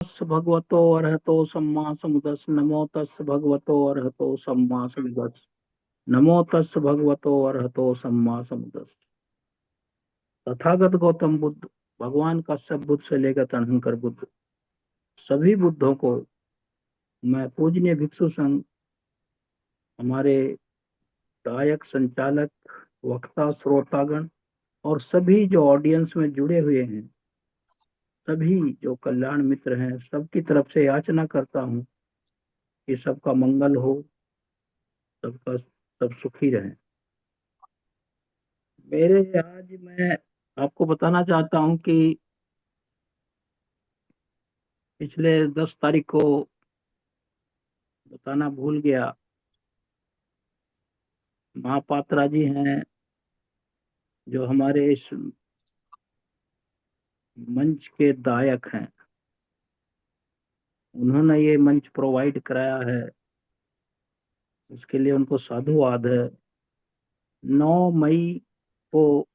तस् भगवतो अरहतो सम्मा समुदस् नमो तस् भगवतो अरहतो सम्मा समुदस् नमो तस् भगवतो अरहतो सम्मा समुदस्। तथागत गौतम बुद्ध, भगवान कश्यप बुद्ध से लेकर तनहंकर बुद्ध, सभी बुद्धों को मैं पूजनीय भिक्षु संघ, हमारे गायक, संचालक, वक्ता, श्रोतागण और सभी जो ऑडियंस में जुड़े हुए हैं, सभी जो कल्याण मित्र हैं, सबकी तरफ से याचना करता हूँ कि सबका मंगल हो, सबका सब सुखी रहे। मेरे आज मैं आपको बताना चाहता हूँ कि पिछले 10 तारीख को बताना भूल गया, महापात्रा जी हैं जो हमारे इस मंच के दायक हैं। उन्होंने ये मंच प्रोवाइड कराया है, उसके लिए उनको साधुवाद है। 9 मई को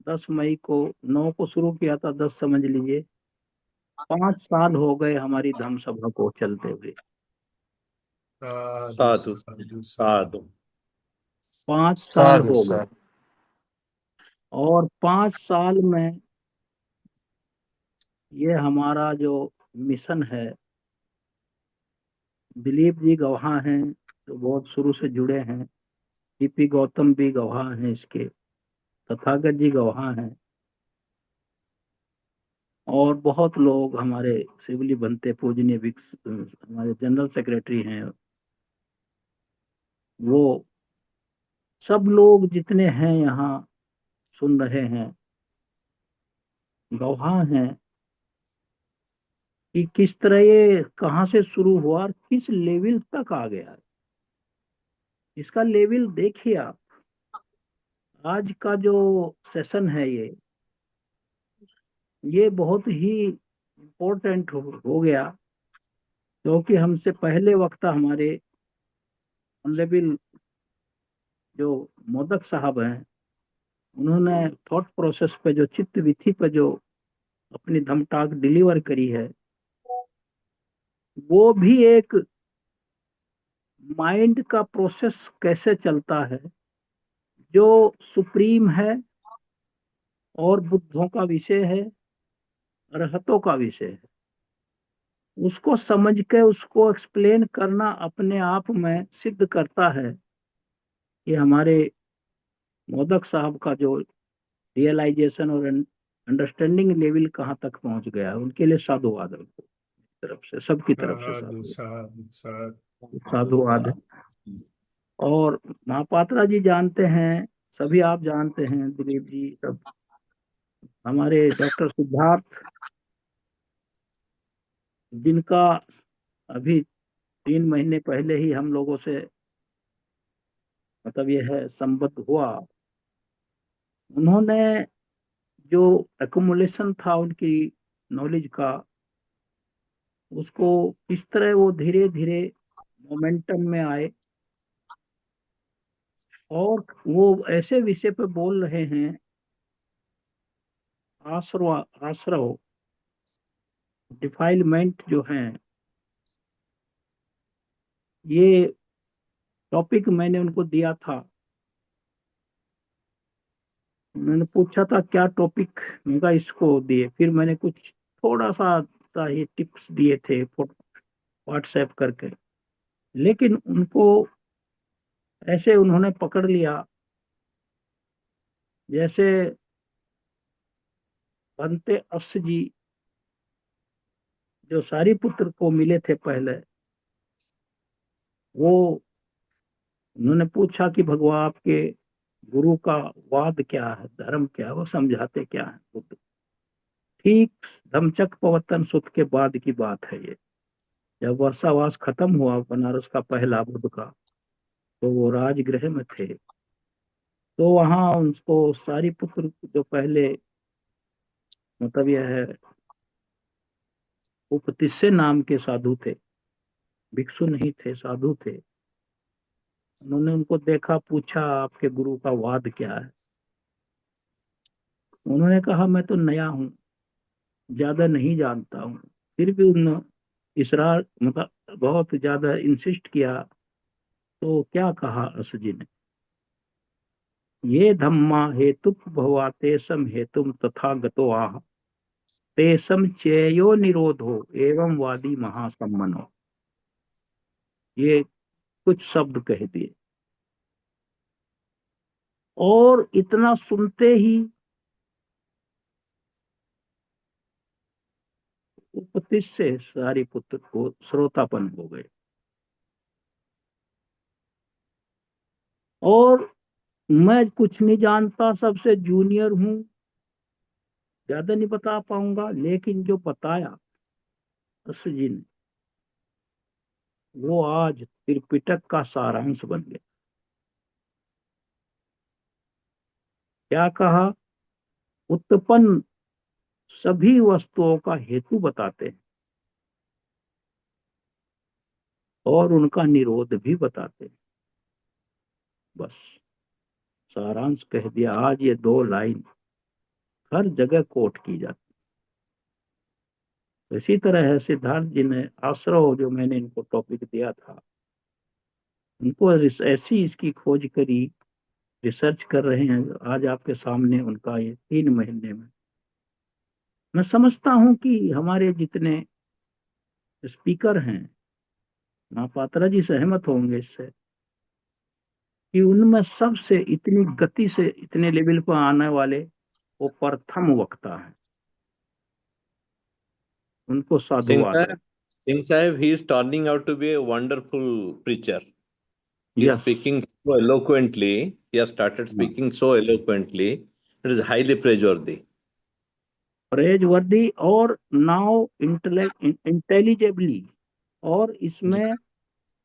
10 मई को 9 को शुरू किया था, 10 समझ लीजिए, 5 साल हो गए हमारी धम्म सभा को चलते हुए। साधु साधु साधु साधु। साधु। 5 साल साधु हो गए साधु। और 5 साल में ये हमारा जो मिशन है, दिलीप जी गवाह हैं जो बहुत शुरू से जुड़े हैं, टीपी गौतम भी गवाह हैं इसके, तथागत जी गवाह हैं और बहुत लोग हमारे शिवली बनते पूजनीय हमारे जनरल सेक्रेटरी हैं, वो सब लोग जितने हैं यहाँ सुन रहे हैं, गवाह हैं कि किस तरह ये कहाँ से शुरू हुआ और किस लेवल तक आ गया। इसका लेवल देखिए आप। आज का जो सेशन है ये बहुत ही इम्पोर्टेंट हो गया, क्योंकि हमसे पहले वक्ता हमारे ऑनरेबल जो मोदक साहब हैं, उन्होंने थॉट प्रोसेस पे जो चित्त विधि पे जो अपनी धम टॉक डिलीवर करी है, वो भी एक माइंड का प्रोसेस कैसे चलता है जो सुप्रीम है और बुद्धों का विषय है, अरहतों का विषय है, उसको समझ के उसको एक्सप्लेन करना अपने आप में सिद्ध करता है कि हमारे मोदक साहब का जो रियलाइजेशन और अंडरस्टैंडिंग लेवल कहाँ तक पहुंच गया है। उनके लिए साधुवाद है, उनको तरफ से, सबकी तरफ से साधु साधु साधुवाद है। और महापात्रा जी जानते हैं, सभी आप जानते हैं, दिलीप जी सब, हमारे डॉक्टर सिद्धार्थ, जिनका अभी 3 महीने पहले ही हम लोगों से मतलब यह है संबद्ध हुआ। उन्होंने जो एकुमुलेशन था उनकी नॉलेज का, उसको किस तरह वो धीरे धीरे मोमेंटम में आए और वो ऐसे विषय पे बोल रहे हैं, आश्रव आश्रव डिफाइलमेंट जो है, ये टॉपिक मैंने उनको दिया था। उन्होंने पूछा था क्या टॉपिक, मैं कहा इसको दिए, फिर मैंने कुछ थोड़ा सा ये टिप्स दिए थे व्हाट्सएप करके, लेकिन उनको ऐसे उन्होंने पकड़ लिया जैसे बनते अस जी जो सारीपुत्र को मिले थे पहले, वो उन्होंने पूछा कि भगवान आपके गुरु का वाद क्या है, धर्म क्या है, वो समझाते क्या है बुद्ध। ठीक धम्मचक्र प्रवर्तन सुत के बाद की बात है ये, जब वर्षावास खत्म हुआ बनारस का पहला बुद्ध का, तो वो राजगृह में थे, तो वहां उनको सारीपुत्र जो पहले मतलब यह है उपतिस्से नाम के साधु थे, भिक्षु नहीं थे, साधु थे। उन्होंने उनको देखा, पूछा आपके गुरु का वाद क्या है। उन्होंने कहा मैं तो नया हूँ, ज्यादा नहीं जानता हूँ। फिर भी उन इसरार मतलब बहुत ज्यादा इंसिस्ट किया। तो क्या कहा अस जी ने, ये धम्मा हेतु भवा तेसम हेतुम तथा गतो आह, तेसम चेयो निरोधो एवं वादी महासम्मनो। ये कुछ शब्द कह दिए, और इतना सुनते ही उपतिश से सारिपुत्र को श्रोतापन हो गए। और मैं कुछ नहीं जानता, सबसे जूनियर हूँ, ज्यादा नहीं बता पाऊंगा, लेकिन जो बताया अस जी ने, वो आज त्रिपिटक का सारांश बन गया। क्या कहा, उत्पन्न सभी वस्तुओं का हेतु बताते हैं और उनका निरोध भी बताते हैं। बस सारांश कह दिया। आज ये दो लाइन हर जगह कोट की जाती है। इसी तरह है सिद्धार्थ जी ने आश्रव, जो मैंने इनको टॉपिक दिया था, उनको ऐसी इसकी खोज करी, रिसर्च कर रहे हैं आज आपके सामने उनका ये 3 महीने में। मैं समझता हूं कि हमारे जितने स्पीकर हैं, महापात्रा जी सहमत होंगे इससे, कि उनमें सबसे इतनी गति से इतने लेवल पर आने वाले वो प्रथम वक्ता है। उनको Singh साधुवाद है। Sahib, Singh Sahib, he is turning out to be a wonderful preacher. He is yes, speaking so eloquently. He has started speaking so eloquently. It is highly praiseworthy. Praise वर्दी, और नाउ इंटेलिजिबली, और इसमें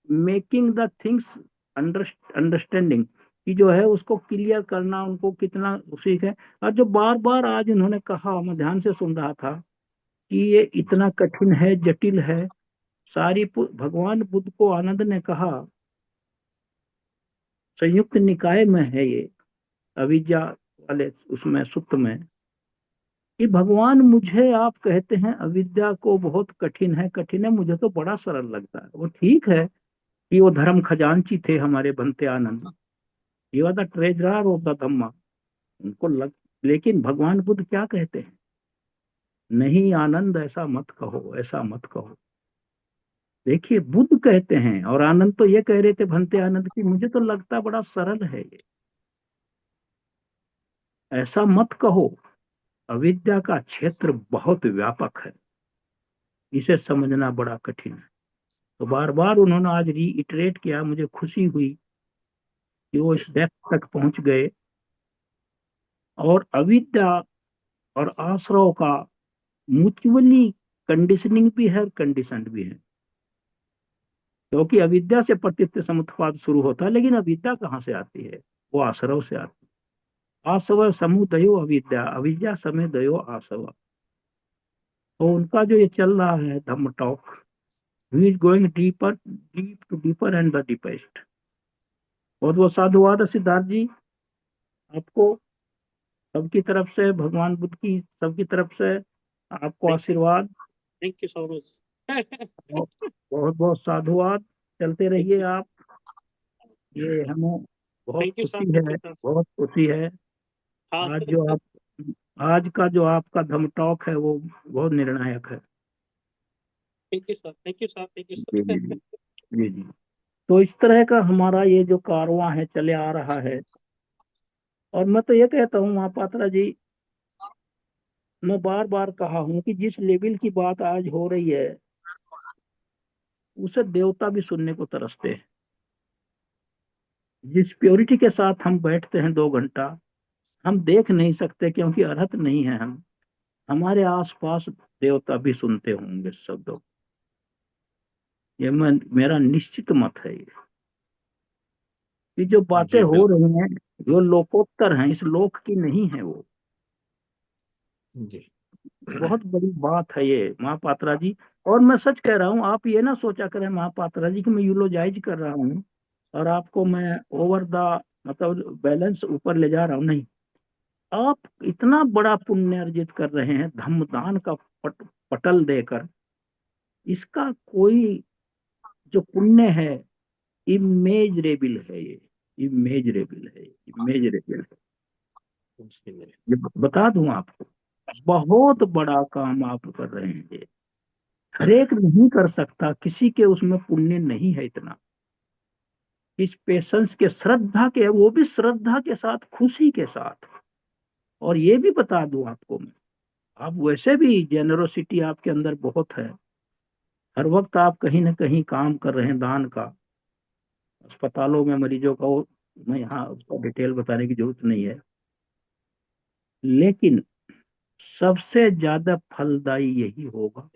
making the things understanding की जो है उसको clear करना उनको कितना सीख है। और जो बार बार आज उन्होंने कहा, मैं ध्यान से सुन रहा था, कि ये इतना कठिन है, जटिल है। भगवान बुद्ध को आनंद ने कहा, संयुक्त निकाय में है ये, अविद्या वाले उसमें सुत्त में, कि भगवान मुझे आप कहते हैं अविद्या को बहुत कठिन है, कठिन है, मुझे तो बड़ा सरल लगता है। वो ठीक है कि वो धर्म खजांची थे हमारे बनते आनंद, ये वाला ट्रेजरर ऑफ द धम्मा, उनको लग। लेकिन भगवान बुद्ध क्या कहते हैं, नहीं आनंद ऐसा मत कहो, ऐसा मत कहो। देखिए बुद्ध कहते हैं, और आनंद तो ये कह रहे थे भंते आनंद की, मुझे तो लगता बड़ा सरल है ये, ऐसा मत कहो। अविद्या का क्षेत्र बहुत व्यापक है, इसे समझना बड़ा कठिन है। तो बार बार उन्होंने आज रीइटरेट किया, मुझे खुशी हुई कि वो इस डेप्थ तक पहुंच गए। और अविद्या और आश्रव का म्यूचुअली कंडीशनिंग भी है और कंडीशनड भी है। क्योंकि अविद्या से पतित्व समुत्पाद शुरू होता है, लेकिन अविद्या कहाँ से आती है, वो आश्रव से आती है। आसव समुदयो अविद्या, अविद्या समय दयो आसव। तो उनका जो ये चल रहा है Dhamma talk, he is going deeper, deep to deeper and the deepest. बहुत बहुत साधुवाद सिद्धार्थ जी आपको, सबकी तरफ से, भगवान बुद्ध की सबकी तरफ से आपको आशीर्वाद। Thank you so much. बहुत बहुत साधुवाद। चलते थैंक रहिए यू, आप, ये हमें बहुत थैंक यू सर, खुशी थैंक है, यू सर। बहुत खुशी है। हाँ आज सर, जो आप, आज का जो आपका धम टॉक है वो बहुत निर्णायक है। Thank you sir, thank you sir, thank you जी जी सर। जी जी जी। तो इस तरह का हमारा ये जो कारवां है चले आ रहा है। और मैं तो ये कहता हूँ महापात्रा जी, मैं बार बार कहा हूँ कि जिस लेवल की बात आज हो रही है, उसे देवता भी सुनने को तरसते हैं। जिस प्योरिटी के साथ हम बैठते हैं 2 घंटा, हम देख नहीं सकते क्योंकि अर्हत नहीं है हम। हमारे आसपास देवता भी सुनते होंगे शब्दों, ये मैं, मेरा निश्चित मत है ये, कि जो बातें जी हो बिल्कुल। रही हैं वो लोकोत्तर हैं, इस लोक की नहीं है वो। जी। बहुत बड़ी बात है ये महापात्रा जी। और मैं सच कह रहा हूँ, आप ये ना सोचा करें महापात्रा जी कि मैं यूलोजाइज कर रहा हूँ और आपको मैं ओवर द मतलब बैलेंस ऊपर ले जा रहा हूँ, नहीं। आप इतना बड़ा पुण्य अर्जित कर रहे हैं, धम्मदान का पटल देकर, इसका कोई जो पुण्य है इमेजरेबल है, ये इमेजरेबल है, इमेजरेबल है। ये बता दूं आपको, बहुत बड़ा काम आप कर रहे हैं ये। हर एक नहीं कर सकता, किसी के उसमें पुण्य नहीं है इतना। इस पेशेंस के, श्रद्धा के, वो भी श्रद्धा के साथ, खुशी के साथ। और ये भी बता दूं आपको मैं, आप वैसे भी जेनरोसिटी आपके अंदर बहुत है। हर वक्त आप कहीं ना कहीं काम कर रहे हैं दान का, अस्पतालों में मरीजों का। मैं यहाँ उसका डिटेल बताने की जरूरत नहीं है, लेकिन सबसे ज्यादा फलदायी यही होगा।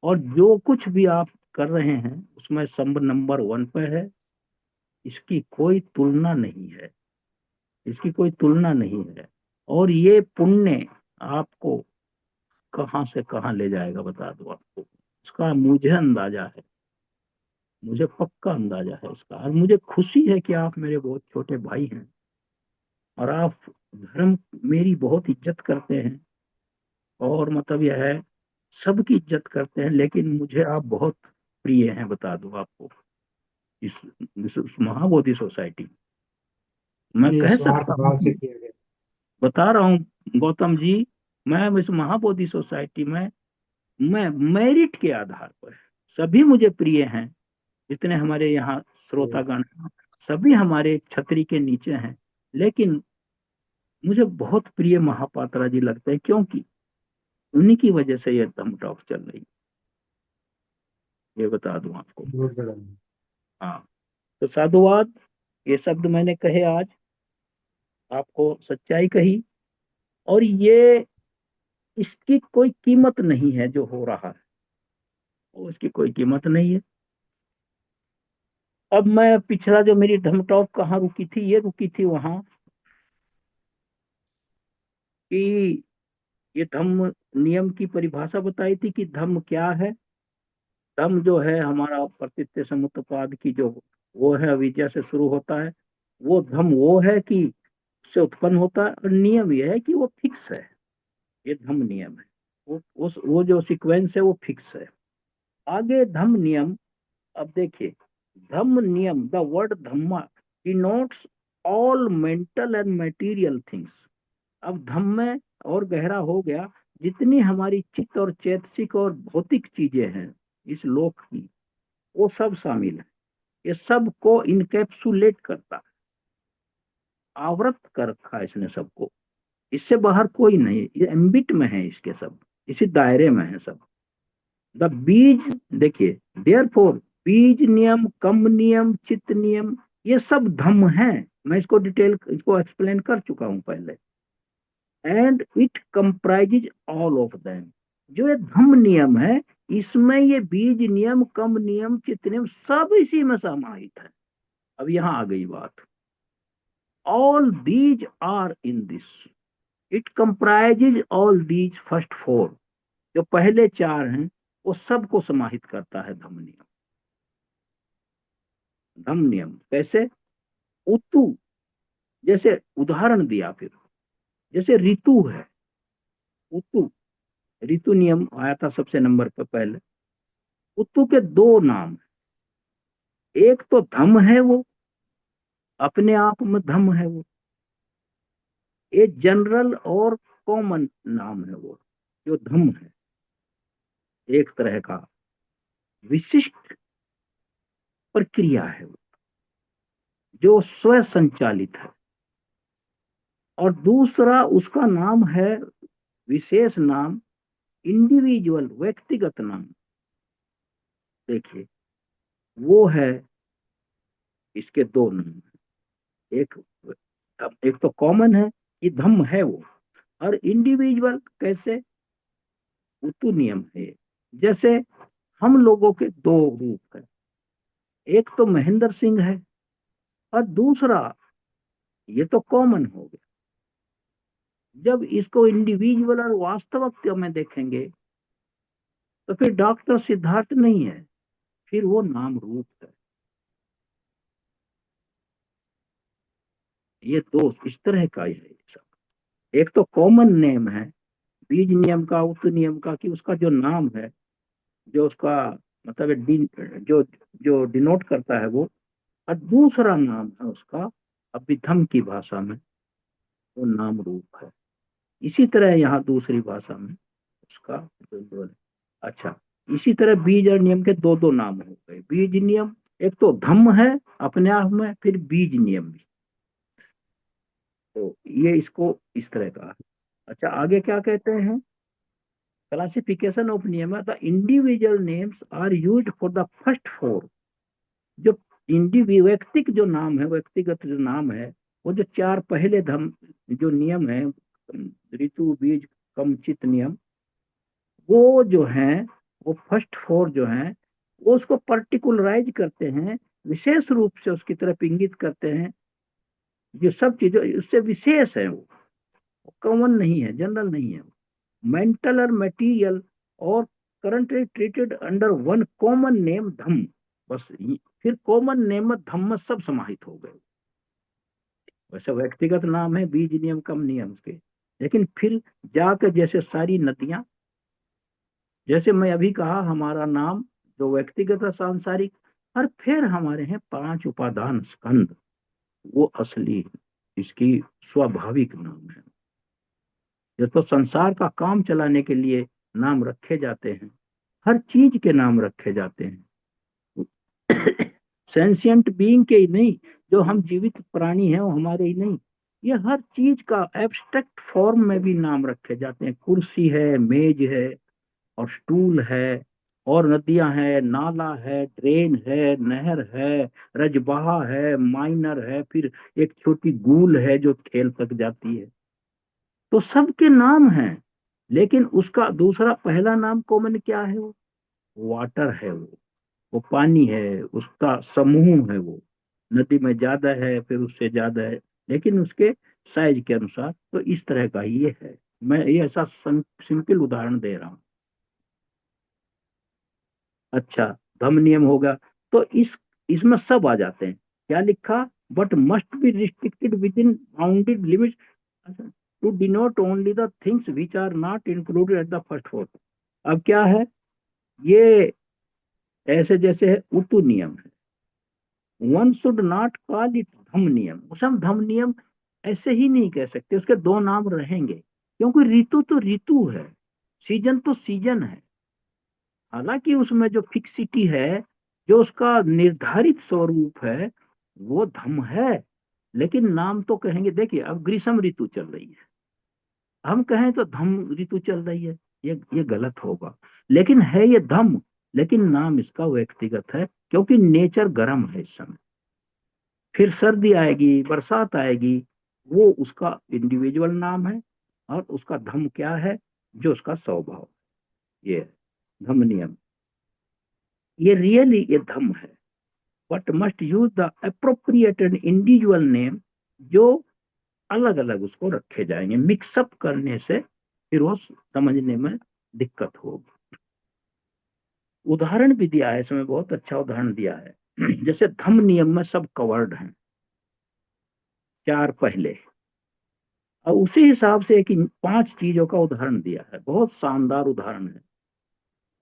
और जो कुछ भी आप कर रहे हैं उसमें सब नंबर 1 पे है। इसकी कोई तुलना नहीं है, इसकी कोई तुलना नहीं है। और ये पुण्य आपको कहां से कहां ले जाएगा बता दो आपको, इसका मुझे अंदाजा है, मुझे पक्का अंदाजा है इसका। और मुझे खुशी है कि आप मेरे बहुत छोटे भाई हैं और आप धर्म, मेरी बहुत इज्जत करते हैं। और मतलब यह है, सबकी इज्जत करते हैं, लेकिन मुझे आप बहुत प्रिय हैं बता दूं आपको। इस महाबोधि सोसाइटी, मैं ये कह स्वार्थ सकता हूँ भाव से कि, किया गया। बता रहा हूँ गौतम जी, मैं इस महाबोधि सोसाइटी में, मैं मेरिट के आधार पर, सभी मुझे प्रिय हैं। जितने हमारे यहाँ श्रोतागण हैं, सभी हमारे छतरी के नीचे हैं। लेकिन मुझे बहुत प्रिय महापात्रा जी लगते हैं, क्योंकि उन्हीं की वजह से ये दम टॉक चल रही है, ये बता दूं आपको। बहुत बड़ा। हाँ, तो साधुवाद, ये शब्द मैंने कहे आज, आपको सच्चाई कही। और ये, इसकी कोई कीमत नहीं है जो हो रहा है, वो इसकी कोई कीमत नहीं है। अब मैं पिछला जो मेरी धम टॉक कहाँ रुकी थी, ये रुकी थी वहां कि ये धम्म नियम की परिभाषा बताई थी कि धम्म क्या है। धम्म जो है हमारा प्रतीत्य समुत्पाद की जो, वो है अविद्या से शुरू होता है। वो धम्म वो है कि उससे उत्पन्न होता है। और नियम ये है कि वो फिक्स है, ये धम्म नियम है। वो जो सीक्वेंस है वो फिक्स है। आगे धम्म नियम, अब देखिए, धम्म नियम, the word Dhamma denotes all mental and material things. अब धम्म में और गहरा हो गया, जितनी हमारी चित्त और चैतसिक और भौतिक चीजें हैं इस लोक की, वो सब शामिल है। ये सब को इनकेप्सुलेट करता है, आवृत कर रखा है इसने सबको। इससे बाहर कोई नहीं, ये एम्बिट में है इसके सब, इसी दायरे में है सब। द बीज, देखिए, देयरफॉर बीज नियम, कम नियम, चित्त नियम, ये सब धम्म है। मैं इसको डिटेल, इसको एक्सप्लेन कर चुका हूं पहले। And it comprises all of them. जो ये धम्म नियम है, इसमें ये बीज नियम, कम नियम, चित्त नियम सब इसी में समाहित है। अब यहां आ गई बात, all these are in this, it comprises all these first four. जो पहले 4 हैं वो सबको समाहित करता है धम्म नियम। धम्म नियम कैसे? उतु, जैसे उदाहरण दिया, फिर जैसे ऋतु है, उतु, ऋतु नियम आया था सबसे नंबर पर पहले। उतु के 2 नाम, एक तो धम्म है, वो अपने आप में धम्म है वो। एक जनरल और कॉमन नाम है वो, जो धम्म है, एक तरह का विशिष्ट प्रक्रिया है वो, जो स्व संचालित है। और दूसरा उसका नाम है, विशेष नाम, इंडिविजुअल, व्यक्तिगत नाम। देखिए, वो है, इसके 2 नाम, एक एक तो कॉमन है, ये धम्म है वो। और इंडिविजुअल कैसे? उतु नियम है। जैसे हम लोगों के 2 रूप है, एक तो महेंद्र सिंह है, और दूसरा, ये तो कॉमन हो गया। जब इसको इंडिविजुअल और वास्तविक में देखेंगे, तो फिर डॉक्टर सिद्धार्थ नहीं है, फिर वो नाम रूप है। ये 2 इस तरह का ही है सब। एक तो कॉमन नेम है, बीज नियम का, उत नियम का, कि उसका जो नाम है, जो उसका मतलब जो जो डिनोट करता है वो, और दूसरा नाम है उसका अभिधम की भाषा में वो नाम रूप है। इसी तरह यहाँ दूसरी भाषा में उसका जो है। अच्छा, इसी तरह बीज और नियम के दो दो नाम हो गए। बीज नियम एक तो धम्म है अपने आप में, फिर बीज नियम भी। तो ये इसको इस तरह का है। अच्छा, आगे क्या कहते हैं? क्लासिफिकेशन ऑफ नियम, the individual names are used for the first four. जो व्यक्तिक जो नाम है, व्यक्तिगत जो नाम है, वो जो चार पहले धम जो नियम है, ऋतु बीज कम चित नियम, वो जो है, वो फर्स्ट फोर जो है, वो उसको पर्टिकुलराइज करते हैं, विशेष रूप से उसकी तरफ इंगित करते हैं। ये सब चीजें उससे विशेष है, वो कॉमन नहीं है, जनरल नहीं है। मेंटल और मटेरियल और currently treated under one common name Dhamma. बस फिर कॉमन नेम में धम्म सब समाहित हो गए। वैसे व्यक्तिगत नाम है बीज नियम कम नियम के, लेकिन फिर जाकर जैसे सारी नदियां, जैसे मैं अभी कहा हमारा नाम जो व्यक्तिगत और सांसारिक, और फिर हमारे हैं 5 उपादान स्कंद, वो असली इसकी स्वाभाविक नाम है। ये तो संसार का काम चलाने के लिए नाम रखे जाते हैं, हर चीज के नाम रखे जाते हैं। सेंसियंट बीइंग के ही नहीं, जो हम जीवित प्राणी हैं वो हमारे ही नहीं, ये हर चीज का एब्स्ट्रैक्ट फॉर्म में भी नाम रखे जाते हैं। कुर्सी है, मेज है, और स्टूल है, और नदियां है, नाला है, ड्रेन है, नहर है, रजबहा है, माइनर है, फिर एक छोटी गूल है जो खेल तक जाती है। तो सबके नाम हैं, लेकिन उसका दूसरा पहला नाम कॉमन क्या है? वो वाटर है, वो पानी है, उसका समूह है। वो नदी में ज्यादा है, फिर उससे ज्यादा है, लेकिन उसके साइज के अनुसार। तो इस तरह का ही ये है। मैं ये ऐसा सिंपल उदाहरण दे रहा हूँ। अच्छा, धम नियम होगा तो इसमें सब आ जाते हैं। क्या लिखा? But must be restricted within bounded limit to denote only the things which are not included at the first fourth. अब क्या है ये? ऐसे जैसे है उतु नियम है, one should not call it धम नियम। उसे हम धम नियम ऐसे ही नहीं कह सकते, उसके दो नाम रहेंगे, क्योंकि ऋतु तो ऋतु है, सीजन तो सीजन है। हालांकि उसमें जो फिक्सिटी है, जो उसका निर्धारित स्वरूप है, वो धम है, लेकिन नाम तो कहेंगे। देखिए, अब ग्रीष्म ऋतु चल रही है, हम कहें तो धम ऋतु चल रही है, ये गलत होगा। लेकिन है ये धम, लेकिन नाम इसका व्यक्तिगत है, क्योंकि नेचर गर्म है इस समय। फिर सर्दी आएगी, बरसात आएगी, वो उसका इंडिविजुअल नाम है, और उसका धम क्या है? जो उसका स्वभाव, ये है धम नियम। ये रियली ये धम है, but must use the appropriate and individual name, जो अलग अलग उसको रखे जाएंगे। मिक्सअप करने से फिर वो समझने में दिक्कत होगी। उदाहरण भी दिया है इसमें, बहुत अच्छा उदाहरण दिया है। जैसे धम नियम में सब कवर्ड हैं, चार पहले, और उसी हिसाब से एक 5 चीजों का उदाहरण दिया है। बहुत शानदार उदाहरण है।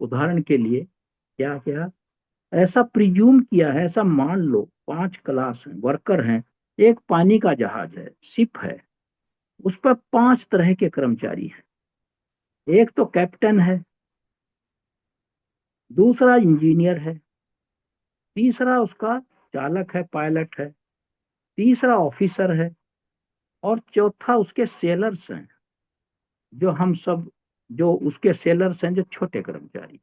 उदाहरण के लिए क्या क्या ऐसा प्रिज्यूम किया है, ऐसा मान लो 5 क्लास हैं, वर्कर हैं। एक पानी का जहाज है, शिप है, उस पर 5 तरह के कर्मचारी हैं। एक तो कैप्टन है, दूसरा इंजीनियर है, तीसरा उसका चालक है, पायलट है, तीसरा ऑफिसर है, और चौथा उसके सेलर्स हैं, जो हम सब, जो उसके सेलर्स हैं, जो छोटे कर्मचारी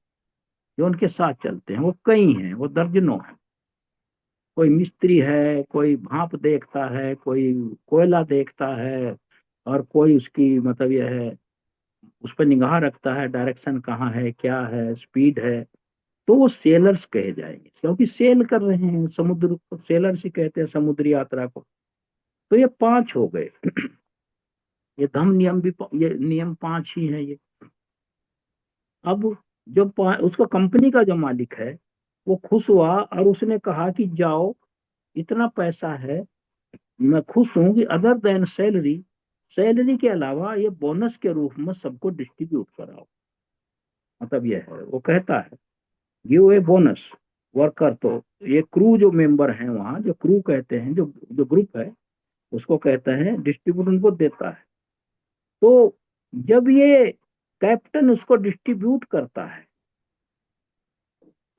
जो उनके साथ चलते हैं। वो कई हैं, वो दर्जनों हैं। कोई मिस्त्री है, कोई भाप देखता है, कोई कोयला देखता है, और कोई उसकी मतलब यह है, उस पर निगाह रखता है, डायरेक्शन कहाँ है, क्या है, स्पीड है। तो वो सेलर्स कहे जाएंगे, क्योंकि सेल कर रहे हैं समुद्र को, सेलर्स ही कहते हैं समुद्री यात्रा को। तो ये 5 हो गए। ये धम नियम भी, ये नियम 5 ही है ये। अब जो उसका कंपनी का जो मालिक है, वो खुश हुआ और उसने कहा कि जाओ, इतना पैसा है, मैं खुश हूं कि अदर देन सैलरी सैलरी के अलावा ये बोनस के रूप में सबको डिस्ट्रीब्यूट कराओ। मतलब ये है, वो कहता है गिव ए बोनस वर्कर। तो ये क्रू जो मेंबर हैं वहां, जो क्रू कहते हैं, जो जो ग्रुप है, उसको कहता है डिस्ट्रीब्यूट, उनको देता है। तो जब ये कैप्टन उसको डिस्ट्रीब्यूट करता है,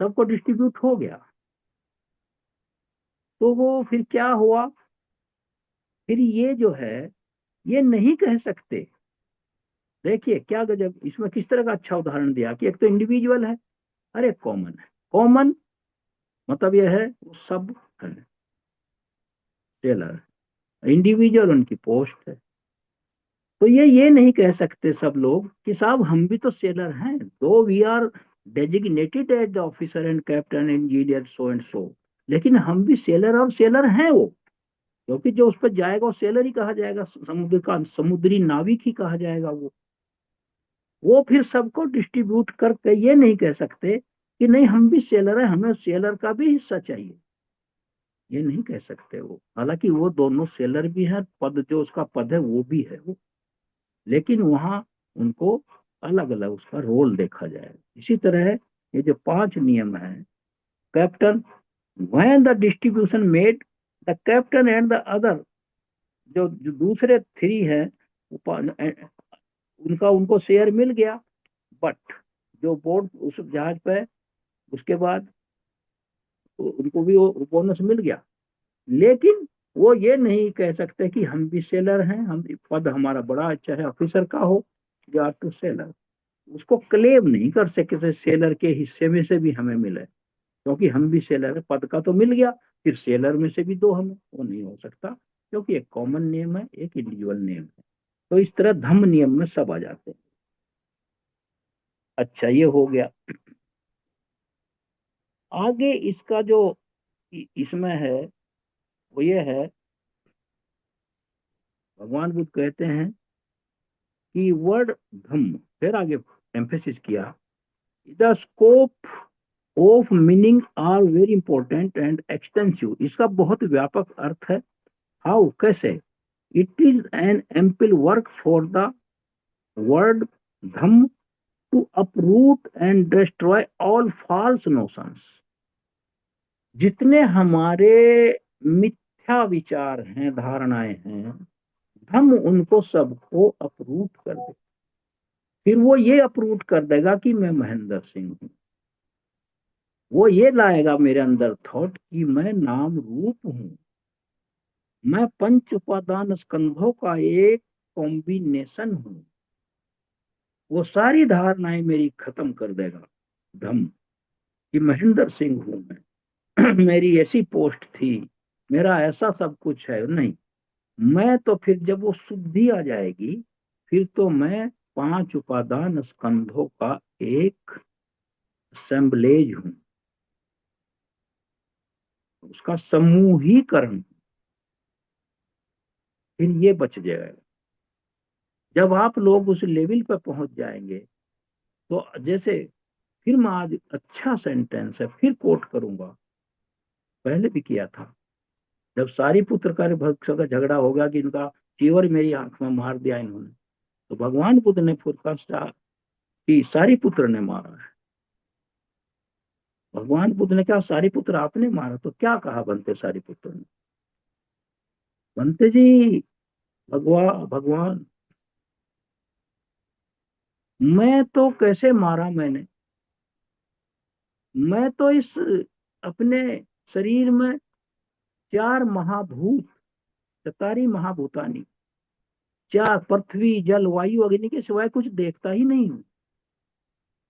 सबको डिस्ट्रीब्यूट हो गया, तो वो फिर क्या हुआ, फिर ये जो है ये नहीं कह सकते। देखिए क्या गजब, इसमें किस तरह का अच्छा उदाहरण दिया कि एक तो इंडिविजुअल है, अरे कॉमन है। कॉमन मतलब यह है वो सब है, टेलर। इंडिविजुअल उनकी पोस्ट है। तो ये नहीं कह सकते सब लोग कि साहब हम भी तो सेलर हैं, though we are designated as the officer and captain engineer so and so, लेकिन हम भी सेलर और सेलर हैं वो। क्योंकि जो उस पर जाएगा वो सेलर ही कहा जाएगा, समुद्र का समुद्री नाविक ही कहा जाएगा वो फिर सबको डिस्ट्रीब्यूट करके ये नहीं कह सकते कि नहीं हम भी सेलर हैं, हमें सेलर का भी हिस्सा चाहिए। ये नहीं कह सकते वो, हालांकि वो दोनों सेलर भी हैं, पद जो उसका पद है वो भी है वो, लेकिन वहां उनको अलग अलग उसका रोल देखा जाएगा। इसी तरह ये जो 5 नियम है, captain, when the distribution made, the captain and the other, जो दूसरे 3 है उनका उनको शेयर मिल गया, बट जो बोर्ड उस जहाज पे, उसके बाद उनको भी वो बोनस मिल गया, लेकिन वो ये नहीं कह सकते कि हम भी सेलर हैं, हम पद हमारा बड़ा अच्छा है, ऑफिसर का हो या टू सेलर, उसको क्लेम नहीं कर सकते सेलर के हिस्से में से भी हमें मिले, क्योंकि हम भी सेलर है, पद का तो मिल गया, फिर सेलर में से भी 2 हमें, वो नहीं हो सकता, क्योंकि एक कॉमन नियम है, एक इंडिविजुअल नियम है। तो इस तरह धम्म नियम में सब आ जाते हैं। अच्छा ये हो गया। आगे इसका जो इसमें है वो ये है, भगवान बुद्ध कहते हैं कि वर्ड धम्म, फिर आगे एम्फेसिस किया, the scope of meaning are very important and extensive. इसका बहुत व्यापक अर्थ है। हाउ, कैसे, it is an ample work for the word Dhamma to uproot and destroy all false notions. जितने हमारे मिथ्या विचार हैं, धारणाएं हैं, हम उनको सबको अप्रूव कर दे। फिर वो ये अप्रूव कर देगा कि मैं महेंद्र सिंह हूँ। वो ये लाएगा मेरे अंदर थॉट कि मैं नाम रूप हूँ, मैं पंच उपादान स्कंधों का एक कॉम्बिनेशन हूँ। वो सारी धारणाएं मेरी खत्म कर देगा धम, कि महेंद्र सिंह हूँ मैं मेरी ऐसी पोस्ट थी, मेरा ऐसा सब कुछ है। नहीं, मैं तो फिर जब वो शुद्धि आ जाएगी, फिर तो मैं 5 उपादान स्कंधों का एक असेंबलेज हूं, उसका समूहीकरण। फिर ये बच जाएगा। जब आप लोग उस लेवल पर पहुंच जाएंगे, तो जैसे, फिर मैं आज अच्छा सेंटेंस है फिर कोट करूंगा, पहले भी किया था। जब सारी पुत्र का भक्त का झगड़ा होगा कि इनका चीवर मेरी आंख में मार दिया इन्होंने, तो भगवान बुद्ध ने फोरकास्ट कि सारी पुत्र ने मारा है। भगवान बुद्ध ने कहा सारी पुत्र आपने मारा, तो क्या कहा बनते सारी पुत्र ने, बनते जी भगवान मैं तो कैसे मारा मैंने, मैं तो इस अपने शरीर में 4 महाभूत, 44 महाभूतानी, 4 पृथ्वी जल वायु अग्नि के सिवाय कुछ देखता ही नहीं हूं।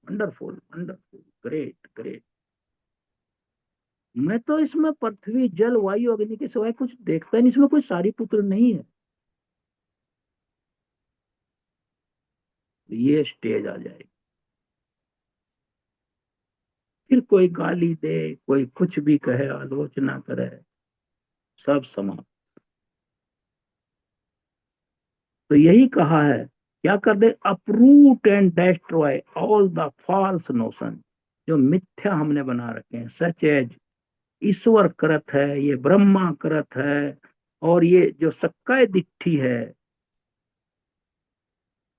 Wonderful wonderful, great great. मैं तो इसमें पृथ्वी जल वायु अग्नि के सिवाय कुछ देखता ही नहीं, इसमें कोई सारी पुत्र नहीं है। ये स्टेज आ जाएगी, फिर कोई गाली दे, कोई कुछ भी कहे, आलोचना करे, सब समाप्त। तो यही कहा है, क्या कर दे, uproot and destroy all the false notion, जो मिथ्या हमने बना रखे हैं, सच एज ईश्वर करत है, ये ब्रह्मा करत है, और ये जो सक्काय दिट्ठी है,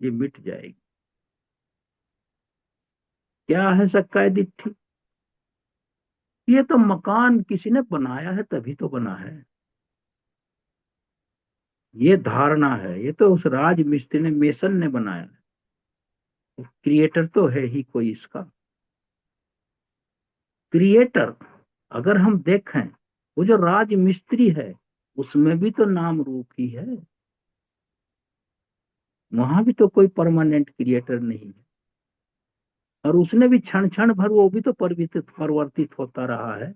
ये मिट जाएगी। क्या है सक्काय दिट्ठी? ये तो मकान किसी ने बनाया है तभी तो बना है। ये धारणा है, ये तो उस राज मिस्त्री ने, मेसन ने बनाया है। क्रिएटर तो है ही कोई इसका। क्रिएटर अगर हम देखें, वो जो राज मिस्त्री है उसमें भी तो नाम रूप ही है, वहां भी तो कोई परमानेंट क्रिएटर नहीं है। और उसने भी क्षण क्षण भर वो भी तो परिवर्तित होता रहा है,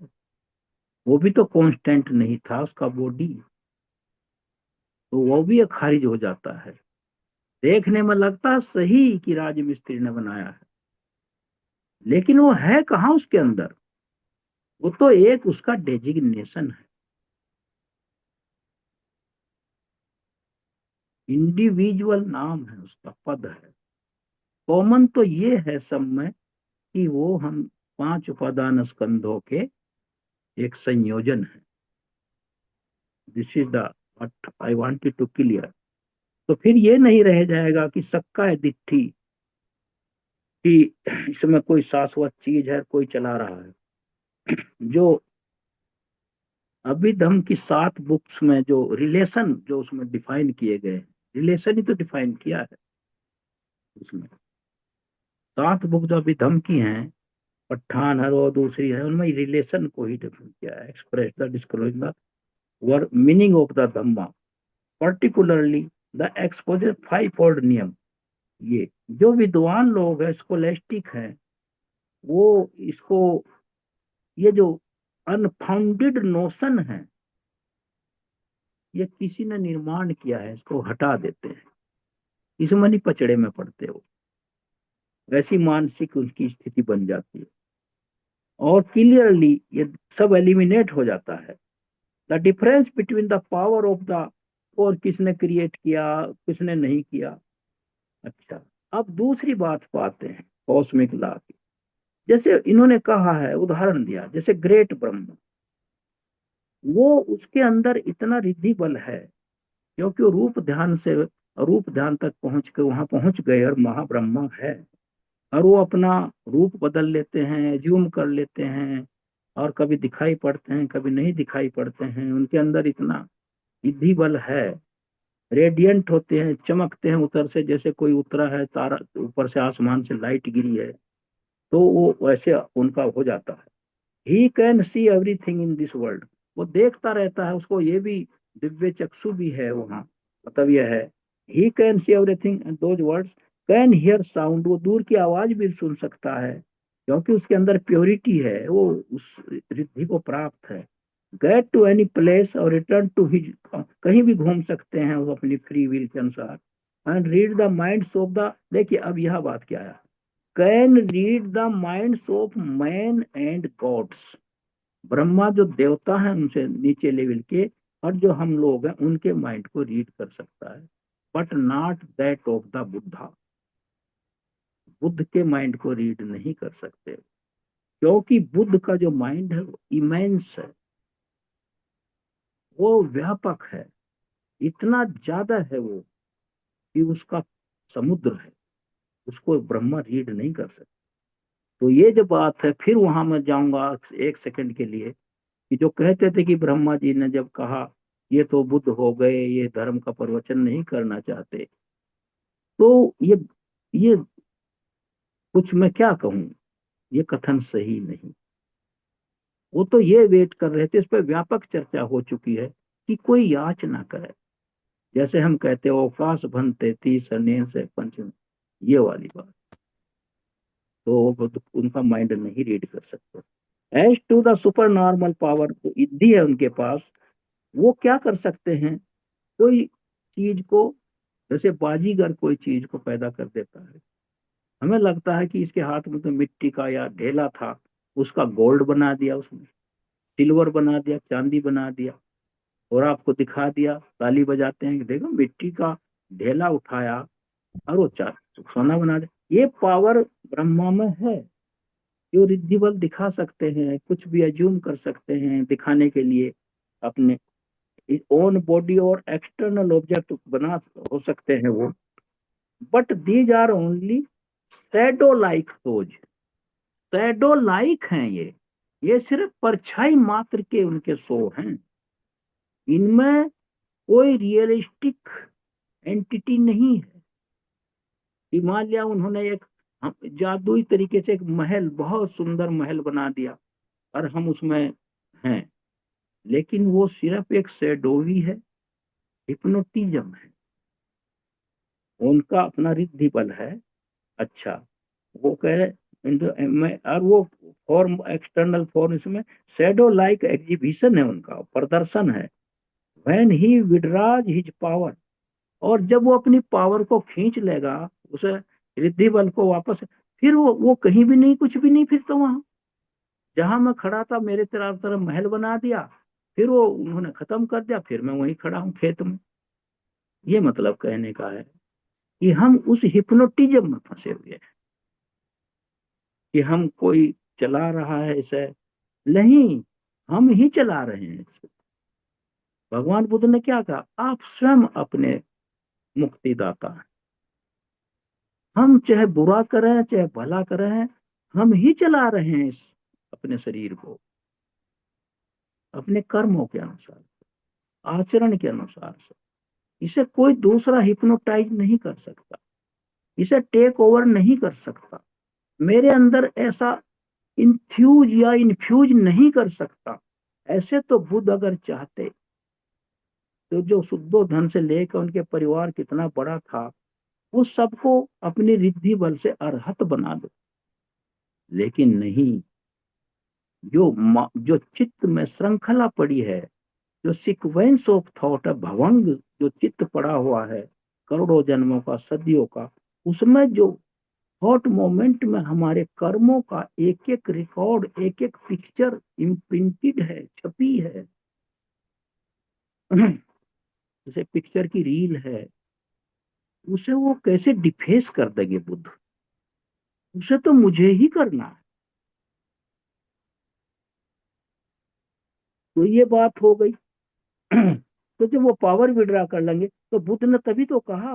वो भी तो कांस्टेंट नहीं था उसका बॉडी, तो वो भी खारिज हो जाता है। देखने में लगता है सही कि राज मिस्त्री ने बनाया है, लेकिन वो है कहाँ उसके अंदर? वो तो एक उसका डेजिग्नेशन है, इंडिविजुअल नाम है उसका, पद है। कॉमन तो ये है सब में कि वो हम 5 उपादान स्कंधों के एक संयोजन है। This is the what I wanted to clear. तो फिर ये नहीं रह जाएगा कि सक्का दिट्ठी कि इसमें कोई शाश्वत चीज है, कोई चला रहा है। जो अभिधम की 7 बुक्स में जो रिलेशन जो उसमें डिफाइन किए गए, रिलेशन ही तो डिफाइन किया है उसमें। 7 बुक जो अभिधम की हैं, पठान है और दूसरी है, उनमें रिलेशन को ही डिफाइन किया है। Express the disclose the were meaning of the Dhamma, particularly the exposure 5 fold नियम। ये जो विद्वान लोग हैं, स्कोलेस्टिक हैं, वो इसको, ये जो अनफाउंडेड नोशन है, ये किसी ने निर्माण किया है, इसको हटा देते हैं, इसमें नहीं पचड़े में पड़ते हो। वैसी मानसिक उसकी स्थिति बन जाती है और क्लियरली ये सब एलिमिनेट हो जाता है। The difference between the power of the, और किसने क्रिएट किया किसने नहीं किया। अच्छा, अब दूसरी बात को आते हैं कॉस्मिक लॉ की। जैसे इन्होंने कहा है, उदाहरण दिया, जैसे ग्रेट ब्रह्म, वो उसके अंदर इतना रिद्धि बल है क्योंकि वो रूप ध्यान से रूप ध्यान तक पहुंच के वहां पहुंच गए और महाब्रह्मा है। और वो अपना रूप बदल लेते हैं, ज्यूम कर लेते हैं, और कभी दिखाई पड़ते हैं कभी नहीं दिखाई पड़ते हैं। उनके अंदर इतना बुद्धि बल है, रेडियंट होते हैं, चमकते हैं उतर से, जैसे कोई उतरा है तारा ऊपर से, आसमान से लाइट गिरी है, तो वो वैसे उनका हो जाता है। He can see everything in this world, वो देखता रहता है, उसको ये भी दिव्य चक्षु भी है वहां, मतलब यह है। He can see everything and those words can hear sound, वो दूर की आवाज भी सुन सकता है क्योंकि उसके अंदर प्योरिटी है, वो उस रिद्धि को प्राप्त है। गेट टू एनी प्लेस और रिटर्न टू हिज, कहीं भी घूम सकते हैं वो अपनी फ्री विल के अनुसार। And read the minds of the, देखिए अब यह बात क्या है, can read the minds of man and gods. Brahma जो देवता है उनसे नीचे लेवल के, और जो हम लोग हैं उनके माइंड को रीड कर सकता है, but not that of the Buddha. Buddha के माइंड को रीड नहीं कर सकते क्योंकि बुद्ध का जो माइंड है वो इमेंस है, वो व्यापक है, इतना ज्यादा है वो कि उसका समुद्र है, उसको ब्रह्मा रीड नहीं कर सकता। तो ये जो बात है, फिर वहां मैं जाऊंगा 1 सेकंड के लिए, कि जो कहते थे कि ब्रह्मा जी ने जब कहा ये तो बुद्ध हो गए, ये धर्म का प्रवचन नहीं करना चाहते, तो ये कुछ मैं क्या कहूँ, ये कथन सही नहीं। वो तो ये वेट कर रहे थे, इस पर व्यापक चर्चा हो चुकी है कि कोई याच ना करे, जैसे हम कहते हो अवकाश भनते तीसरने से पंचम, ये वाली बात। तो उनका माइंड नहीं रीड कर सकते। As to the super normal power, जो इद्दी है उनके पास, वो क्या कर सकते हैं, कोई चीज को, जैसे बाजीगर कोई चीज को पैदा कर देता है, हमें लगता है कि इसके हाथ में तो मिट्टी का या ढेला था, उसका गोल्ड बना दिया, उसने सिल्वर बना दिया, चांदी बना दिया, और आपको दिखा दिया, ताली बजाते हैं कि देखो मिट्टी का ढेला उठाया और वो सोना बना दिया। ये पावर ब्रह्मा में है, जो रिद्धि बल दिखा सकते हैं, कुछ भी एज्यूम कर सकते हैं दिखाने के लिए, अपने ओन बॉडी और एक्सटर्नल ऑब्जेक्ट बना हो सकते हैं वो। But these are only shadow like shows, shadow like हैं ये सिर्फ परछाई मात्र के उनके शो हैं। इनमें कोई रियलिस्टिक एंटिटी नहीं है। हिमालय उन्होंने एक जादुई तरीके से एक महल, बहुत सुंदर महल बना दिया और हम उसमें हैं, लेकिन वो सिर्फ एक शैडो ही है, हिप्नोटिज्म है। उनका अपना रिद्धि बल है। अच्छा, वो कह रहे और वो फॉर्म, एक्सटर्नल फॉर्म, इसमें शैडो लाइक एग्जीबिशन है, उनका प्रदर्शन है। When he withdraws his power, और जब वो अपनी पावर को खींच लेगा, उसे रिद्धि बल को वापस, फिर वो कहीं भी नहीं, कुछ भी नहीं, फिर तो वहां जहां मैं खड़ा था मेरे तरफ तरफ महल बना दिया, फिर वो उन्होंने खत्म कर दिया, फिर मैं वहीं खड़ा हूँ खेत में। ये मतलब कहने का है कि हम उस हिप्नोटिज्म में फंसे हुए हैं कि हम कोई चला रहा है इसे, नहीं, हम ही चला रहे हैं इसे। भगवान बुद्ध ने क्या कहा, आप स्वयं अपने मुक्तिदाता हैं। हम चाहे बुरा करें चाहे भला करें, हम ही चला रहे हैं इस अपने शरीर को, अपने कर्मों के अनुसार, आचरण के अनुसार से। इसे कोई दूसरा हिप्नोटाइज नहीं कर सकता, इसे टेक ओवर नहीं कर सकता, मेरे अंदर ऐसा इंफ्यूज या इन्फ्यूज नहीं कर सकता। ऐसे तो बुद्ध अगर चाहते तो जो शुद्धोधन से लेकर उनके परिवार कितना बड़ा था, वो सबको अपनी रिद्धि बल से अरहत बना दो, लेकिन नहीं। जो चित्त में श्रृंखला पड़ी है, जो सीक्वेंस ऑफ थॉट है, भवंग जो चित्त पड़ा हुआ है करोड़ों जन्मों का, सदियों का, उसमें जो थॉट मोमेंट में हमारे कर्मों का एक एक रिकॉर्ड, एक एक पिक्चर इम्प्रिंटेड है, छपी है। जैसे पिक्चर की रील है, उसे वो कैसे डिफेस कर देंगे बुद्ध, उसे तो मुझे ही करना है। तो ये बात हो गई। तो जब वो पावर विड्रा कर लेंगे, तो बुद्ध ने तभी तो कहा,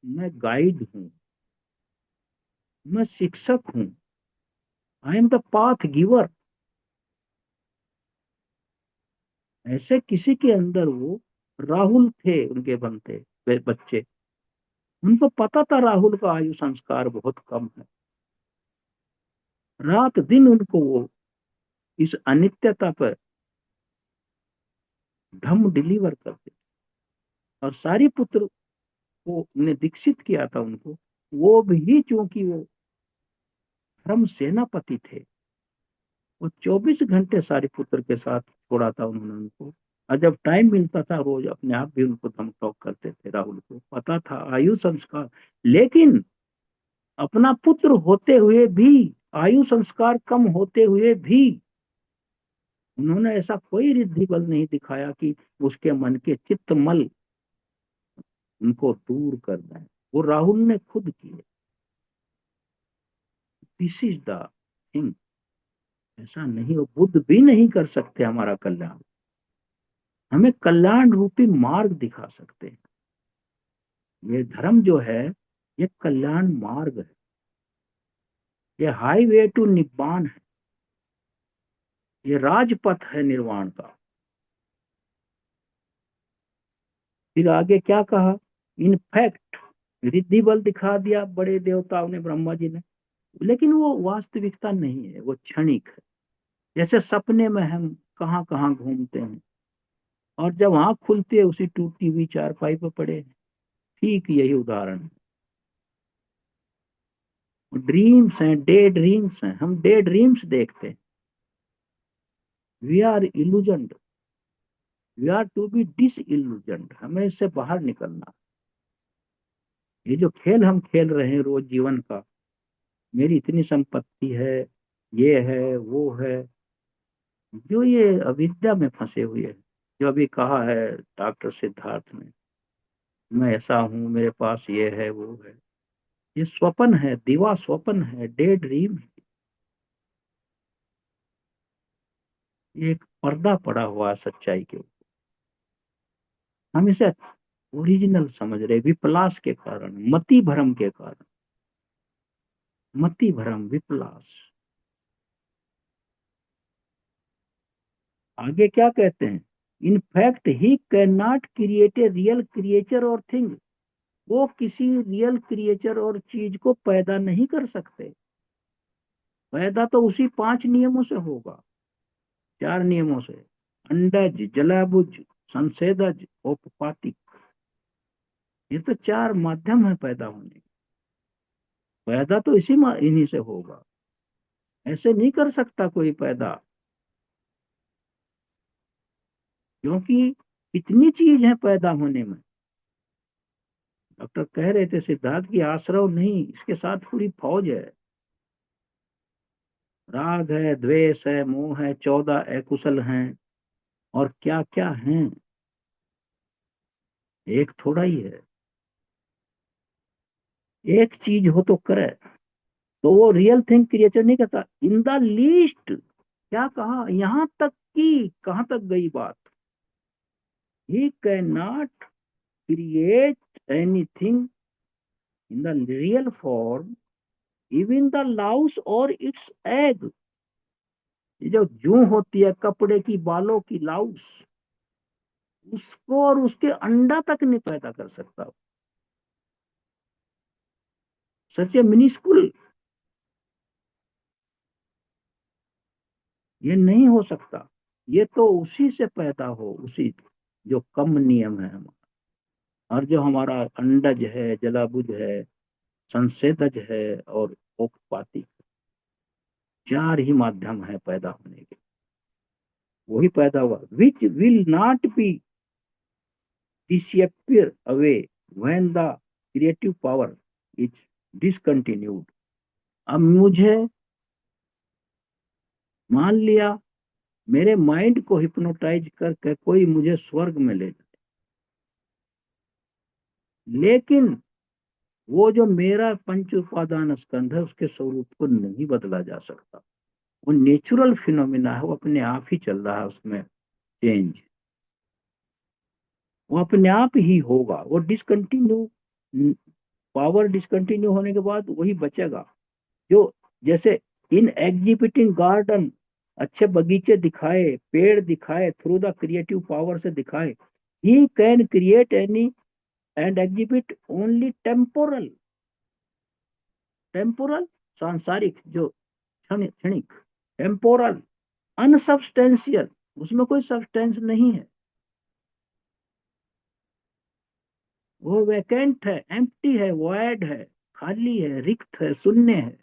मैं गाइड हूं, मैं शिक्षक हूं, I am the path giver. ऐसे किसी के अंदर वो राहुल थे, उनके बनते बच्चे, उनको पता था राहुल का आयु संस्कार बहुत कम है। रात दिन उनको वो इस अनित्यता पर धम्म डिलीवर करते, और सारी पुत्र को ने दीक्षित किया था उनको। वो भी चूंकि वो धर्म सेनापति थे, वो 24 घंटे सारी पुत्र के साथ छोड़ा था उन्होंने उनको, और जब टाइम मिलता था रोज अपने आप भी उनको धम टॉक करते थे। राहुल को पता था आयु संस्कार, लेकिन अपना पुत्र होते हुए भी, आयु संस्कार कम होते हुए भी, उन्होंने ऐसा कोई रिद्धि बल नहीं दिखाया कि उसके मन के चित्त मल उनको दूर कर दें। वो राहुल ने खुद किए। This is the thing. ऐसा नहीं, वो बुद्ध भी नहीं कर सकते हमारा कल्याण, हमें कल्याण रूपी मार्ग दिखा सकते हैं। ये धर्म जो है, ये कल्याण मार्ग है, ये हाईवे टू निब्बान है, ये राजपथ है निर्वाण का। फिर आगे क्या कहा, इनफैक्ट रिद्धि बल दिखा दिया बड़े देवताओं ने, ब्रह्मा जी ने, लेकिन वो वास्तविकता नहीं है, वो क्षणिक है। जैसे सपने में हम कहाँ कहाँ घूमते हैं, और जब आंख खुलती है उसी टूटी हुई चारपाई पर पड़े हैं। ठीक यही उदाहरण है। ड्रीम्स हैं, डे ड्रीम्स हैं, हम डे ड्रीम्स देखते हैं। We are illusion, we are to be disillusion, हमें इससे बाहर निकलना। ये जो खेल हम खेल रहे हैं रोज जीवन का, मेरी इतनी संपत्ति है, ये है वो है, जो ये अविद्या में फंसे हुए हैं। जो अभी कहा है डॉक्टर सिद्धार्थ ने, मैं ऐसा हूं, मेरे पास ये है वो है, ये स्वप्न है, दिवा स्वप्न है, डे ड्रीम है। ये एक पर्दा पड़ा हुआ है सच्चाई के ऊपर। हम इसे ओरिजिनल समझ रहे, विपलास के कारण, मति भ्रम के कारण, मति भ्रम, विपलास। आगे क्या कहते हैं, in fact he can not create a real creature और थिंग, वो किसी रियल क्रिएचर और चीज को पैदा नहीं कर सकते। पैदा तो उसी 5 नियमों से होगा, 4 नियमों से, अंडज, जलाबुज, संसेदज, औपपातिक। ये तो 4 माध्यम है पैदा होने के। पैदा तो इन्हीं से होगा, ऐसे नहीं कर सकता कोई पैदा, क्योंकि इतनी चीज है पैदा होने में। डॉक्टर कह रहे थे सिद्धार्थ की आश्रव नहीं, इसके साथ पूरी फौज है। राग है, द्वेष है, मोह है, 14 अकुशल हैं, और क्या क्या हैं, एक थोड़ा ही है। एक चीज हो तो करे, तो वो रियल थिंग क्रिएचर नहीं करता। इन द लीस्ट, क्या कहा, यहां तक कि, कहां तक गई बात, he can not create anything in the real form, even the Laue's और इट्स एग। ये जो जूं होती है कपड़े की बालों की, लाउस, उसको और उसके अंडा तक नहीं पैदा कर सकता। सच मिनिस्कुल, ये नहीं हो सकता। ये तो उसी से पैदा हो, उसी जो कम नियम है हमारा, और जो हमारा अंडज है, जलाबुज है, संसेदज है और ओकपातिक, 4 ही माध्यम है पैदा होने के। वही पैदा हुआ, which will not be disappear away when the creative power is discontinued। अब मुझे, मान लिया मेरे माइंड को हिप्नोटाइज करके कोई मुझे स्वर्ग में ले जाए, लेकिन वो जो मेरा पंच उपादान स्कंध है, उसके स्वरूप को नहीं बदला जा सकता। वो नेचुरल फिनोमिना है, वो अपने आप ही चल रहा है, उसमें चेंज वो अपने आप ही होगा। वो डिसकंटिन्यू, पावर डिसकंटिन्यू होने के बाद वही बचेगा। जो जैसे इन एग्जिबिटिंग गार्डन, अच्छे बगीचे दिखाए, पेड़ दिखाए, थ्रू द क्रिएटिव पावर से दिखाए, he can create any and exhibit only temporal, temporal सांसारिक, जो क्षणिक, टेम्पोरल, अनसब्सटेंशियल, उसमें कोई सब्सटेंस नहीं है, वो वैकेंट है, एम्प्टी है, वॉइड है, खाली है, रिक्त है, शून्य है,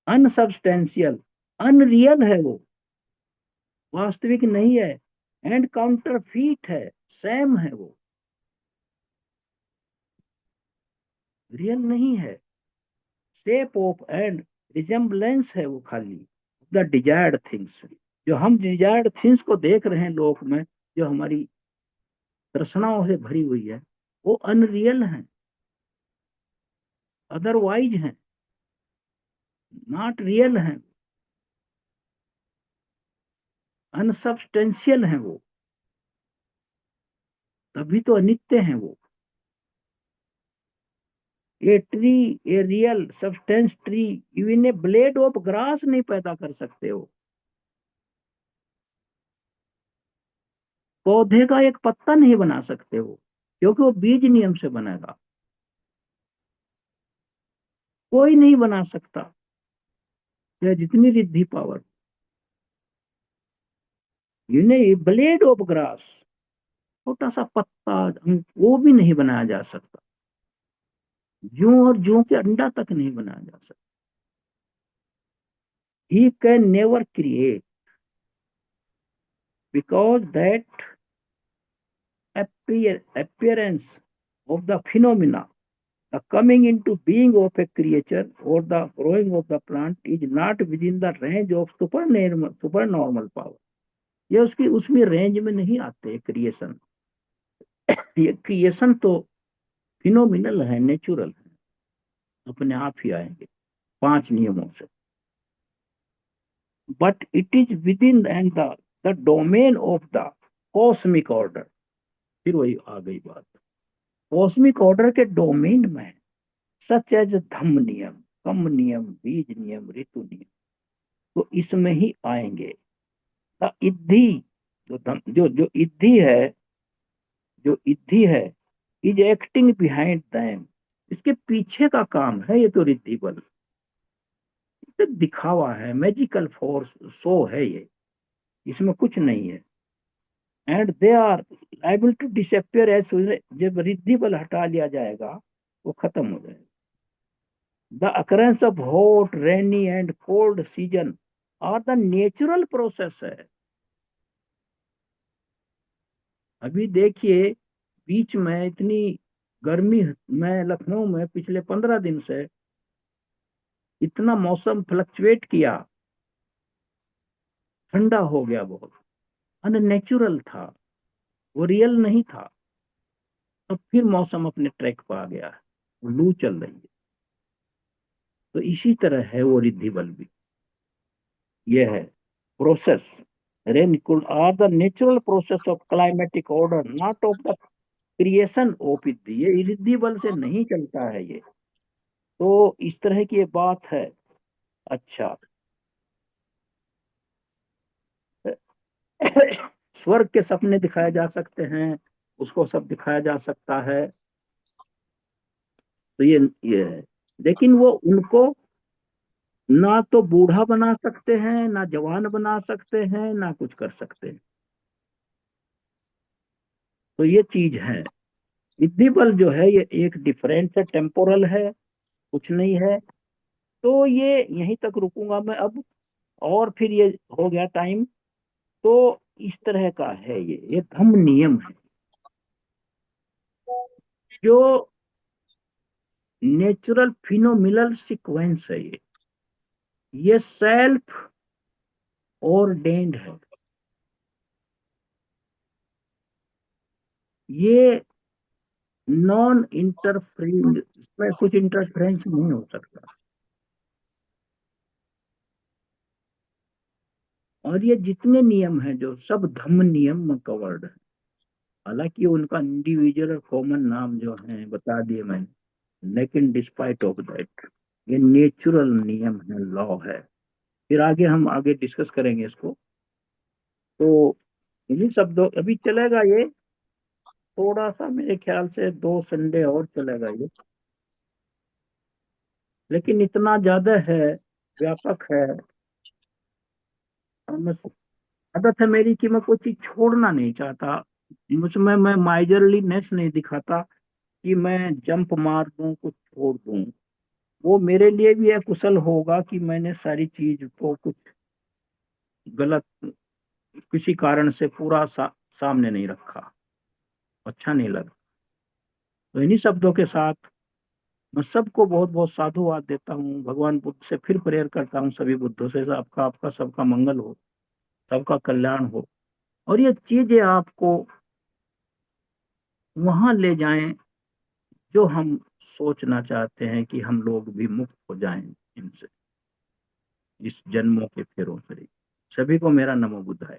अनसब्सटेंशियल, अनरियल है, वो वास्तविक नहीं है, एंड काउंटरफीट है, सेम है, वो रियल नहीं है, शेप ऑफ एंड रिजेम्बलेंस है, वो खाली द डिजायर्ड थिंग्स। जो हम डिजायर्ड थिंग्स को देख रहे हैं लोक में, जो हमारी तृष्णाओं से भरी हुई है, वो अनरियल है, अदरवाइज है, नॉट रियल है, अनसब्सटेंशियल है, वो तभी तो अनित्य है। वो a tree, a real substance tree, even a blade of grass नहीं पैदा कर सकते हो। पौधे का एक पत्ता नहीं बना सकते हो, क्योंकि वो बीज नियम से बनेगा, कोई नहीं बना सकता, या जितनी Riddhi power. Blade of grass, छोटा सा पत्ता, वो भी नहीं बनाया जा सकता, जूं और जूं के अंडा तक नहीं बनाया जा सकता। He can never create, because that appearance of the phenomena, the coming into being of a creature or the growing of the plant is not within the range of supernormal power। ये उसकी उसमें range में नहीं आते creation. ये creation तो phenomenal है, natural है, अपने आप ही आएंगे 5 नियमों से। But it is with in and the domain of the cosmic order. फिर वही आ गई बात, कॉस्मिक ऑर्डर के डोमेन में सच एज धम्म नियम, कम नियम, बीज नियम, ऋतु नियम, तो इसमें ही आएंगे। द इद्धि, जो इद्धि है, जो इद्धि है, इज एक्टिंग बिहाइंड दैम, इसके पीछे का काम है ये तो रिद्धि बल, तो दिखावा है, मैजिकल फोर्स, शो है ये, इसमें कुछ नहीं है। And they are liable to disappear as, जब रिद्धि बल हटा लिया जाएगा वो खत्म हो जाएगा। The occurrence of hot, rainy and cold season are the natural process है। अभी देखिए बीच में इतनी गर्मी में, लखनऊ में पिछले 15 दिन से इतना मौसम फ्लक्चुएट किया, ठंडा हो गया, बहुत अननेचुरल था, वो रियल नहीं था। अब फिर मौसम अपने ट्रैक पर आ गया है, लू चल रही है। तो इसी तरह है वो रिद्धि बल भी, ये है process. Rain cool are the natural process of climatic order, not of the creation of रिद्धि, ये रिद्धि बल से नहीं चलता है ये। तो इस तरह की ये बात है। अच्छा, स्वर्ग के सपने दिखाए जा सकते हैं, उसको सब दिखाया जा सकता है, तो ये है। लेकिन वो उनको ना तो बूढ़ा बना सकते हैं, ना जवान बना सकते हैं, ना कुछ कर सकते हैं। तो ये चीज है, बुद्धि बल जो है ये एक डिफरेंट है, टेम्पोरल है, कुछ नहीं है। तो ये यहीं तक रुकूंगा मैं अब, और फिर ये हो गया टाइम। तो इस तरह का है ये धम्म नियम है, जो नेचुरल फिनोमिनल सीक्वेंस है ये सेल्फ ऑर्डेन्ड है। ये नॉन इंटरफेरेंस, इसमें कुछ इंटरफेरेंस नहीं हो सकता। और ये जितने नियम हैं जो सब धम्म नियम में कवर्ड है, हालांकि उनका इंडिविजुअल और कॉमन नाम जो है बता दिए मैंने, लेकिन डिस्पाइट ऑफ दैट ये नेचुरल नियम है, लॉ है। फिर आगे हम आगे डिस्कस करेंगे इसको। तो इन्हीं शब्दों अभी चलेगा ये, थोड़ा सा मेरे ख्याल से 2 संडे और चलेगा ये, लेकिन इतना ज्यादा है, व्यापक है। और आदत है मेरी कि मैं कोई चीज छोड़ना नहीं चाहता, मुझमें मैं माइजरलीनेस नहीं दिखाता कि मैं जंप मार दूं, कुछ छोड़ दूं। वो मेरे लिए भी अकुशल होगा कि मैंने सारी चीज को कुछ गलत किसी कारण से पूरा सामने नहीं रखा, अच्छा नहीं लगा। तो इन्हीं शब्दों के साथ मैं सबको बहुत बहुत साधुवाद देता हूँ, भगवान बुद्ध से फिर प्रेयर करता हूँ, सभी बुद्धों से आपका आपका सबका मंगल हो, सबका कल्याण हो, और ये चीजें आपको वहां ले जाएं जो हम सोचना चाहते हैं कि हम लोग भी मुक्त हो जाएं इनसे, इस जन्मों के फेरों से। सभी को मेरा नमो बुद्धाय।